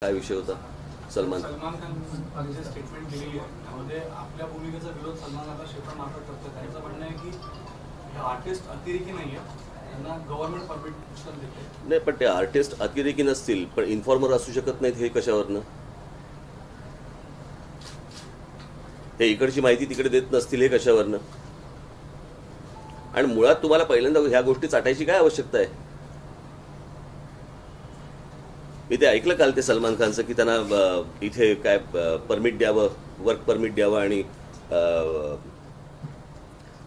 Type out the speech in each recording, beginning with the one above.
काय विषय होता? सलमान खान जे स्टेटमेंट दिलेली आहे त्यामध्ये आपल्या भूमिकेचा विरोध सलमान खानला क्षेत्रमार्फत करतात. त्यांचं म्हणणं आहे की हे आर्टिस्ट अतिरेकी नाही आहे, त्यांना गव्हर्नमेंट परमिशन देते. नाही, पण ते आर्टिस्ट अतिरेकी नसतील, पण इन्फॉर्मर असू शकत नाहीत. हे कशावरनं? हे इकडची माहिती तिकडे देत नसतील, हे कशावरनं? आणि मुळात तुम्हाला पहिल्यांदा ह्या गोष्टी चाटायची काय आवश्यकता आहे? मी ते ऐकलं काल ते सलमान खानचं की त्यांना इथे काय परमिट द्यावं, वर्क परमिट द्यावं आणि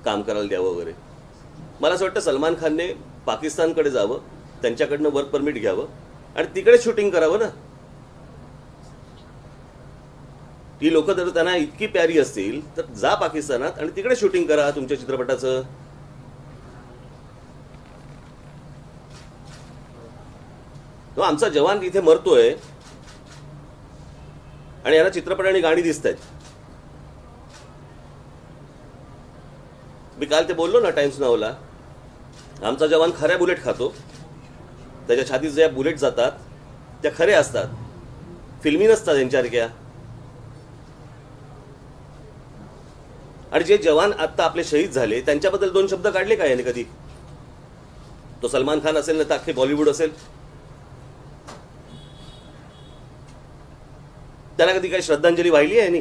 काम करायला द्यावं वगैरे. मला असं वाटतं सलमान खानने पाकिस्तानकडे जावं, त्यांच्याकडनं वर्क परमिट घ्यावं आणि तिकडे शूटिंग करावं ना. ती लोक जर त्यांना इतकी प्यारी असतील तर जा पाकिस्तानात आणि तिकडे शूटिंग करा तुमच्या चित्रपटाचं. आमचा जवान इथे मरतोय आणि यांना चित्रपट आणि गाणी दिसत आहेत. मी काल ते बोललो ना टाइम्स नावला, आमचा जवान खऱ्या बुलेट खातो, त्याच्या छातीत ज्या बुलेट जातात त्या खरे असतात, फिल्मी नसतात यांच्यासारख्या. आणि जे जवान आत्ता आपले शहीद झाले त्यांच्याबद्दल दोन शब्द काढले का याने कधी? तो सलमान खान असेल ना तर अख्खे बॉलिवूड असेल, त्याला कधी काही श्रद्धांजली वाहिली आहे यांनी?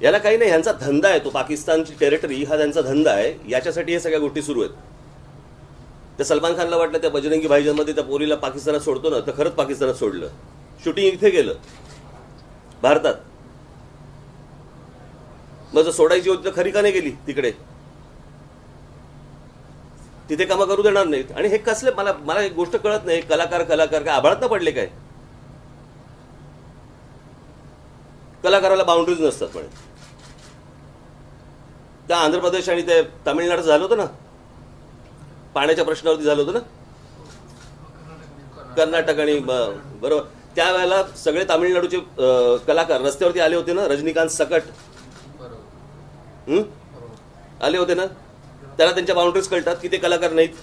याला काही नाही, ह्यांचा धंदा आहे तो. पाकिस्तानची टेरिटरी हा त्यांचा धंदा आहे, याच्यासाठी हे सगळ्या गोष्टी सुरू आहेत. त्या सलमान खानला वाटलं त्या बजरंगी भाईजानमध्ये त्या पोरीला पाकिस्तानात सोडतो ना, तर खरंच पाकिस्तानात सोडलं. शूटिंग इथे गेलं भारतात. मग जर सोडायची होती तर खरी का नाही गेली तिकडे? तिथे कामं करू देणार नाहीत. आणि हे कसले, मला एक गोष्ट कळत नाही, कलाकार काय आभाळात ना पडले काय? कलाकाराला बाउंड्रीज नसतात. पण त्या आंध्र प्रदेश आणि ते तामिळनाडू झालं होतं ना, पाण्याच्या प्रश्नावरती झालं होतं ना, कर्नाटक आणि बरोबर. त्यावेळेला सगळे तामिळनाडूचे कलाकार रस्त्यावरती आले होते ना, रजनीकांत सकट आले होते ना. त्याला त्यांच्या बाउंड्रीज कळतात की ते कलाकार नाहीत,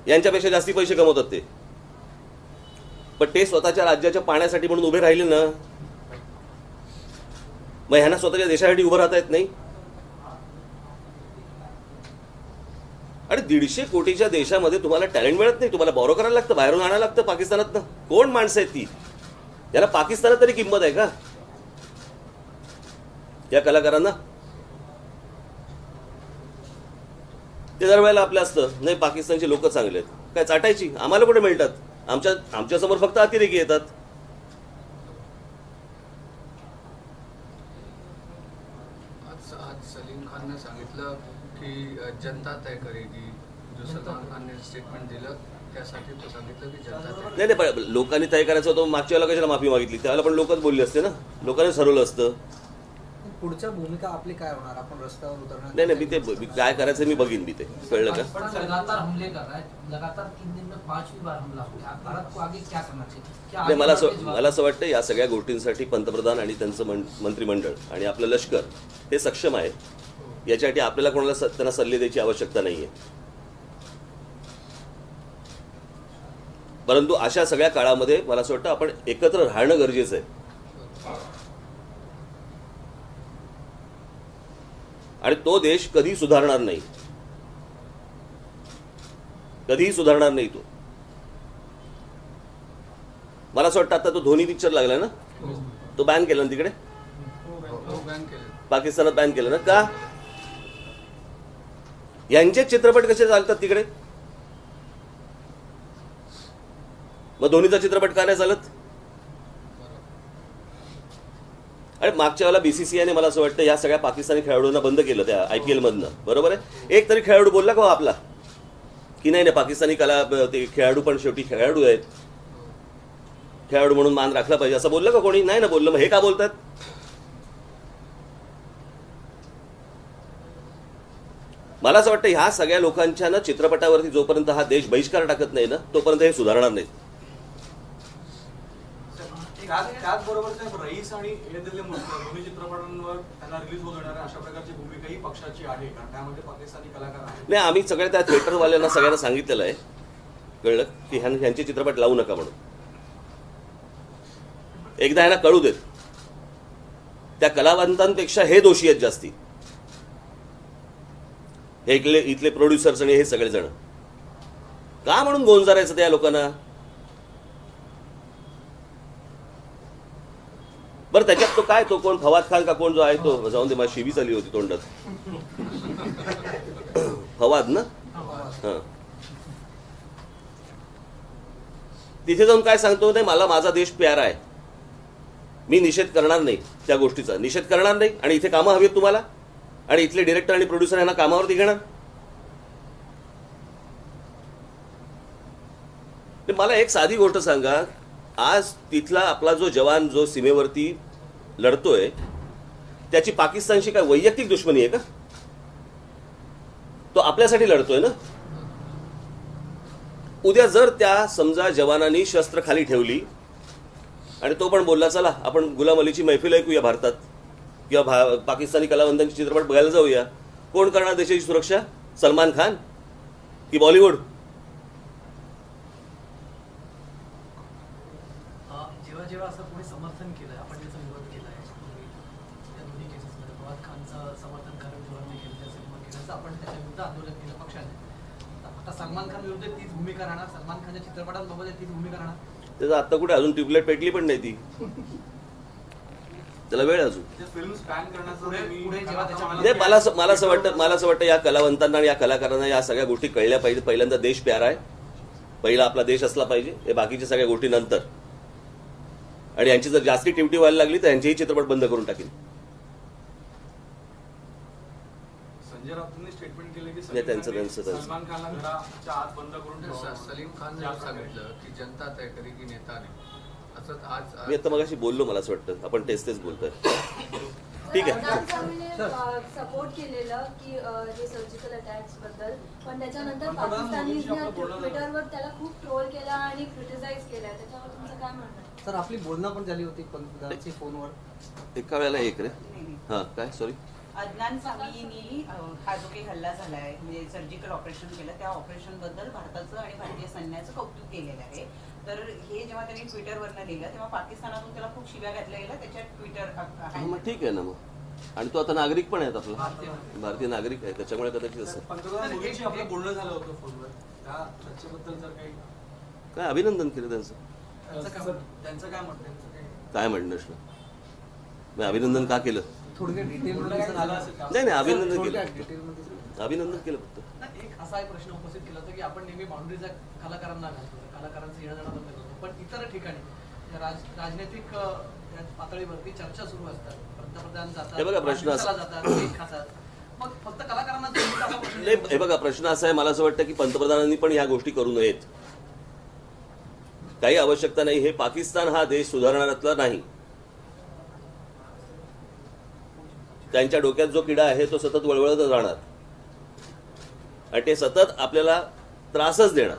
यांच्यापेक्षा जास्ती पैसे कमवतात ते. पण ते स्वतःच्या राज्याच्या पाण्यासाठी म्हणून उभे राहिले ना, मग ह्यांना स्वतःच्या देशासाठी उभं राहता येत नाही. आणि 150 कोटीच्या देशामध्ये तुम्हाला टॅलेंट मिळत नाही, तुम्हाला बॉरो करायला लागतं, बाहेरून आणायला लागतं पाकिस्तानात. कोण माणसं आहेत ती? याला पाकिस्तानात तरी किंमत आहे का या कलाकारांना? ते दरवेळेला आपलं असतं, नाही पाकिस्तानचे लोक चांगले आहेत, काय चाटायची? आम्हाला कुठे मिळतात? आमच्या समोर फक्त अतिरेकी येतात. आज सलीम खानने सांगितलं की जनता तय करेगी. जो सलमान खानने स्टेटमेंट दिलं त्यासाठी तो सांगितलं की जनता नाही, पण लोकांनी तय करायचं होतं. मागच्या वेळेला कशाला माफी मागितली? त्यावेळेला पण लोकच बोलले असते ना, लोकांनी ठरवलं असतं. पुढच्या भूमिका आपली काय होणार? आपण रस्त्यावर उतरणार? नाही, मी काय करायचं मी बघीन. मी ते कळलं का? लगातार हमले कर रहा है, लगातार 3 दिन में 5वीं बार हमला हो गया. भारत को आगे क्या करना चाहिए? नाही, मला असं वाटतं या सगळ्या गोष्टींसाठी पंतप्रधान आणि त्यांचं मंत्रिमंडळ आणि आपलं लष्कर हे सक्षम आहे. याच्यासाठी आपल्याला कोणाला त्यांना सल्ले द्यायची आवश्यकता नाहीये. परंतु अशा सगळ्या काळामध्ये मला असं वाटतं आपण एकत्र राहणं गरजेचं आहे. आणि तो देश कधी सुधारणार नाही, कधीही सुधारणार नाही तो. मला असं वाटतं आता तो धोनी पिक्चर लागला ना, तो बॅन केला ना तिकडे, पाकिस्तानात बॅन केलं ना. का? यांचे चित्रपट कसे चालतात तिकडे? मग धोनीचा चित्रपट का नाही चालत? आणि मागच्या वेळेला बीसीसीआयने मला असं वाटतं या सगळ्या पाकिस्तानी खेळाडूंना बंद केलं त्या IPL मधनं. बरोबर आहे? एक तरी खेळाडू बोलला का आपला की नाही पाकिस्तानी ते खेळाडू पण शेवटी खेळाडू आहेत, खेळाडू म्हणून मान राखला पाहिजे असं बोललं का कोणी? नाही ना बोललं. मग हे का बोलतात? मला असं वाटतं ह्या सगळ्या लोकांच्या ना चित्रपटावरती जोपर्यंत हा देश बहिष्कार टाकत नाही ना, तोपर्यंत हे सुधारणार नाहीत. त्याचबरोबर रईस आणि ये दिल मुझको दोन्ही चित्रपटांवर त्यांना रिलीज होऊ देणार आहे अशा प्रकारची भूमिकाही पक्षाची आहे कारण त्यामध्ये पाकिस्तानी कलाकार आहेत. नाही, आम्ही सगळ्या त्या थिएटरवाल्यांना सगळ्यांना सांगितलेलं आहे, कळलं की ह्यांचे चित्रपट लावू नका म्हणून. एकदा ह्यांना कळू देत. त्या कलावंतांपेक्षा हे दोषी आहेत जास्ती, हे इथले प्रोड्युसर्स आणि हे सगळेजण. का म्हणून गोंजारायचं त्या लोकांना? बरं, त्याच्यात तो काय, तो कोण फवाद खान का कोण जो आहे तो, जाऊन दे, माझी शिवी चालली होती तोंडात. फवाद ना, हा. तिथे जाऊन काय सांगतो, नाही मला माझा देश प्यारा आहे, मी निषेध करणार नाही, त्या गोष्टीचा निषेध करणार नाही. आणि इथे कामं हवी आहेत तुम्हाला, आणि इथले डिरेक्टर आणि प्रोड्युसर यांना कामावरती घेणार. मला एक साधी गोष्ट सांगा, आज तिथला आपला जो जवान जो सीमेवरती लढतोय त्याची पाकिस्तानशी काय वैयक्तिक दुश्मनी आहे का? तो आपल्यासाठी लढतोय ना. उद्या जर त्या समजा जवानांनी शस्त्र खाली ठेवली आणि तो पण बोलला चला आपण गुलाम अलीची मैफिल ऐकूया भारतात किंवा पाकिस्तानी कलावंतांचे चित्रपट बघायला जाऊया, कोण करणार देशाची सुरक्षा? सलमान खान की बॉलिवूड? जेव्हा जेव्हा असं कोणी समर्थन केलं, आपण त्याचा विरोध केला आहे त्या दोन्ही केसेसमध्ये, फवाद खानचं समर्थन करून जोराने केलं, त्या सिनेमा केल्याचं आपण त्याच्या विरुद्ध आंदोलन केलं पक्षाने. आता सलमान खान विरुद्ध तीच भूमिका राहणार, सलमान खानच्या चित्रपटांबाबत तीच भूमिका राहणार. त्याचा आता कुठे अजून ट्यूबलाईट पेटली पण नाही ती, त्याला वेळ अजून. फिल्म स्पॅन करण्याचं पुढे जेव्हा त्याच्यामध्ये नाही, मला असं वाटतं या कलावंतांना आणि या कलाकारांना या सगळ्या गोष्टी कळल्या पाहिजे. पहिल्यांदा देश प्यारा आहे, पहिला आपला देश असला पाहिजे, हे बाकीच्या सगळ्या गोष्टी नंतर. आणि यांची जर जास्ती टिवटी व्हायला लागली तर यांचेही चित्रपट बंद करून टाकेल. संजय राऊतांनी स्टेटमेंट केलं की नाही, त्यांचं. सलमान खानला घराच्या आत बंद करून ठेवावं. सलीम खान ने सांगितलं की जनता तय करेगी, नेता नाही. असं आज मी आता मगाशी बोललो, मला असं वाटतं आपण तेच बोलतोय. ठीक आहे. सपोर्ट केलेलं की हे सर्जिकल अटॅक्स बद्दल, पण त्याच्यानंतर पाकिस्तानीजने ट्विटरवर त्याला खूप ट्रोल केला आणि क्रिटिसाइज केला. त्याच्यावर तुमचं काय म्हणणं आहे? सर, आपली बोलणं पण झाली होती पंतप्रधानांची फोनवर. एका वेळेला एक रे. हा, काय सॉरी, अदनान सामीनी हा जो काही हल्ला झालाय, म्हणजे सर्जिकल ऑपरेशन केलं, त्या ऑपरेशन बद्दल भारताचं आणि भारतीय सैन्याचं कौतुक केलेलं आहे. तर हे जेव्हा त्यांनी ट्विटरवरनं लिहिलं तेव्हा पाकिस्तानातून त्याला खूप शिव्या घातल्या गेल्या. त्याच्यात ट्विटर मग ठीक आहे ना मग. आणि तो आता नागरिक पण आहे, आपला भारतीय नागरिक आहे, त्याच्यामुळे कदाचित असं. पंतप्रधान मोदींशी आपलं बोलणं झालं होतं फोनवर, त्या चर्चेबद्दल जर काही काय अभिनंदन केलं त्यांचं. त्यांचं काय म्हणतं, काय म्हणणं असलं, मी अभिनंदन का केलं? थोडक्यात डिटेलमध्ये झालं असेल का? नाही, अभिनंदन थोडक्यात केलं, डिटेलमध्ये अभिनंदन केलं फक्त. एक असा एक प्रश्न उपस्थित केला होता की आपण नेहमी बाउंड्रीचा कलाकारांना घालतो, कलाकारांचं येणं जाणं बंद करतो, पण इतर ठिकाणी राजनैतिक पातळीवरती चर्चा सुरू असतात, पंतप्रधान जातात, हे बघा प्रश्न असा, जातात, केक खातात, मग फक्त कलाकारांना जोडीचा असा प्रश्न नाही, हे बघा प्रश्न असा आहे, मला असं वाटतं की पंतप्रधानांनी पण ह्या गोष्टी करू नयेत. काही आवश्यकता नाही. हे पाकिस्तान हा देश सुधारणाऱ्यातला नाही. त्यांच्या डोक्यात जो किडा आहे तो सतत वळवळत राहणार आणि ते सतत आपल्याला त्रासच देणार.